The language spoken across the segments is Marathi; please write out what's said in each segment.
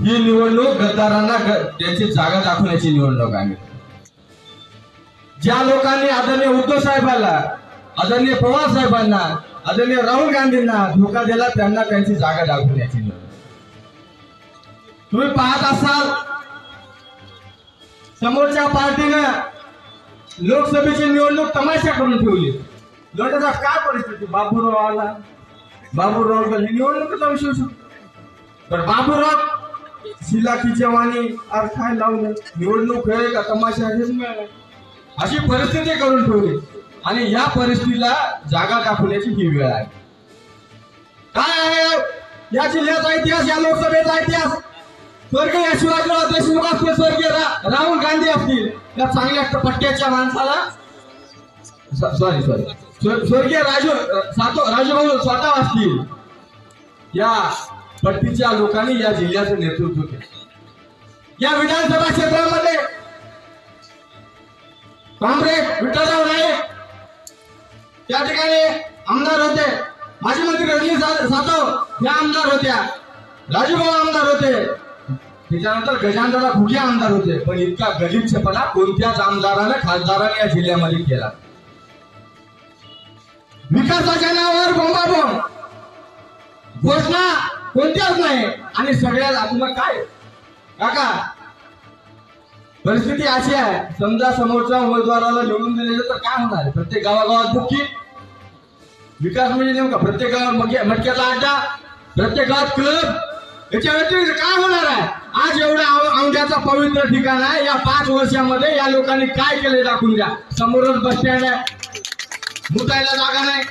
ही निवडणूक गद्दारांना त्यांची जागा दाखवण्याची निवडणूक आहे। ज्या लोकांनी आदरणीय उद्धव साहेबांना, आदरणीय पवार साहेबांना, आदरणीय राहुल गांधींना धोका दिला त्यांना त्यांची जागा दाखवण्याची निवडणूक। तुम्ही पाहत असाल समोरच्या पार्टीनं लोकसभेची निवडणूक तमाशा करून ठेवली। लोटाचा काय परिस्थिती, बाबूराव आला, बाबूराव ही निवडणुकीचा विषय होता, तर बाबूराव शिलाखीच्या वाणी अर्थाय लावलं, निवडणूक आहे का तमाशा हेच मिळाला, अशी परिस्थिती करून ठेवली। आणि या परिस्थितीला जागा दाखवण्याची ही वेळ आहे। काय आहे या जिल्ह्याचा इतिहास, या लोकसभेचा इतिहास? स्वर्गीय शिवाजीराव देशमुख असतील, स्वर्गीय राहुल गांधी असतील, या चांगल्या पट्ट्याच्या माणसाला स्वर्गीय राजूभाऊ स्वतः असतील, या पट्टीच्या लोकांनी या जिल्ह्याचं नेतृत्व केलं। या विधानसभा क्षेत्रामध्ये कॉम्रेड विठ्ठलराव नाईक त्या ठिकाणी आमदार होते, माजी मंत्री रजनी सातव या आमदार होत्या, राजूभाऊ आमदार होते, त्याच्यानंतर गजानदादा घुगे आमदार होते। पण इतका गलिच्छपणा कोणत्याच आमदाराने, खासदाराने या जिल्ह्यामध्ये केला। विकासाच्या नावावर बोंबाबोंब, घोषणा कोणत्याच नाही। आणि सगळ्यात आपण काय काका परिस्थिती अशी आहे, समजा समोरच्या उमेदवाराला निवडून दिले तर काय होणार आहे? प्रत्येक गावागावात बुक्की, विकास म्हणजे नेमका प्रत्येक गावात मटक्याचा अड्डा, प्रत्येक गावात क्लब, याच्या व्यतिरिक्त काय होणार आहे? आज एवढ्या औंढ्याचा पवित्र ठिकाण आहे, या 5 वर्षामध्ये या लोकांनी काय केले दाखवून द्या। समोरच बस स्टँड आहे, मुतायला जागा नाही,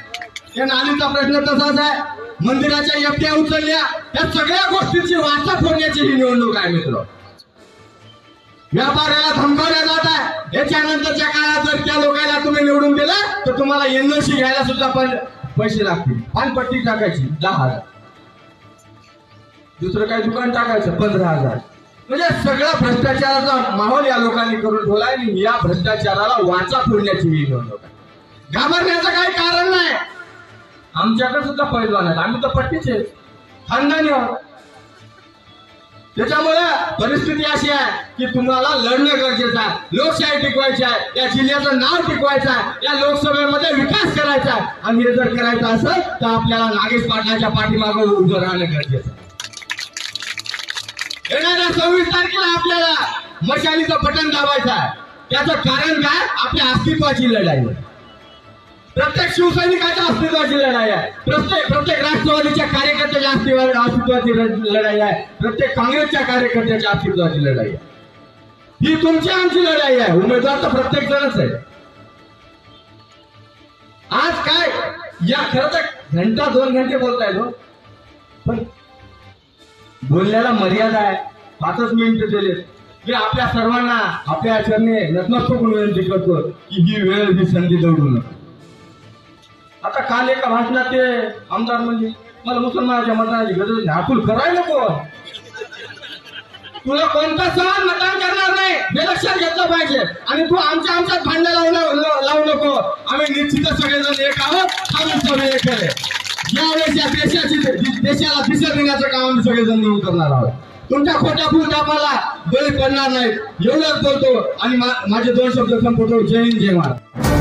या नालीचा प्रश्न तसाच आहे, मंदिराच्या एफट्या उचलल्या, या सगळ्या गोष्टींची वाचा फोडण्याची ही निवडणूक आहे मित्र। व्यापाऱ्याला धमकावल्या जात आहे। याच्यानंतरच्या काळात जर त्या लोकांना तुम्ही निवडून दिलं तर तुम्हाला एनओसी घ्यायला सुद्धा पण पैसे लागतील। पानपट्टी टाकायची 10,000, दुसरं काही दुकान टाकायचं 15,000। म्हणजे सगळा भ्रष्टाचाराचा माहोल या लोकांनी करून ठेवला आणि या भ्रष्टाचाराला वाचा फोडण्याची ही निवडणूक आहे। घाबरण्याचं काही कारण नाही, आमच्याकडे सुद्धा पैलवान आहेत, आम्ही तर पट्टीचे खानदानी आहोत। त्याच्यामुळे परिस्थिती अशी आहे की तुम्हाला लढणं गरजेचं आहे, लोकशाही टिकवायची आहे, या जिल्ह्याचं नाव टिकवायचं आहे, या लोकसभेमध्ये विकास करायचा आहे। आणि हे जर करायचं असेल तर आपल्याला नागेश पाटलाच्या पाठीमागे उभं राहणं गरजेचं आहे। येणाऱ्या 26 तारखेला आपल्याला मशालीचं बटन दाबायचं आहे। त्याचं कारण काय? आपल्या अस्तित्वाची लढाई आहे, प्रत्येक शिवसैनिकाच्या अस्तित्वाची लढाई आहे, प्रत्येक राष्ट्रवादीच्या कार्यकर्त्याच्या अस्तित्वाची लढाई आहे, प्रत्येक काँग्रेसच्या कार्यकर्त्याच्या अस्तित्वाची लढाई आहे। ही तुमची आमची लढाई आहे। उमेदवार तर प्रत्येक जणच आहे। आज काय या खरं तर घंटा 2 घंटे बोलताय हो, पण बोलण्याला मर्यादा आहे। 5 मिनिटं दिले मी आपल्या सर्वांना आपल्या आचरणे नतमस्तक विनंती करतो की ही वेळ, ही संधी दौडू नका। आता काल एका भाषणात ते आमदार म्हणजे मला मुसलमानाच्या मतदानाची गरज नाही, आपण करायला नको, तुला कोणता सण मतदान करणार नाही हे लक्षात घेतलं पाहिजे। आणि तू आमच्यात भांडण लावू नको, आम्ही निश्चितच सगळेजण एक आहोत, आम्ही सगळे एक आहे। यावेळेस या देशाला दिशा देण्याचं काम आम्ही सगळेजण मिळून करणार आहोत। तुमच्या खोट्या फुलटापाला बळी पडणार नाहीत एवढंच बोलतो आणि माझे 2 शब्द संपवतो। जय हिंद, जय महाराज।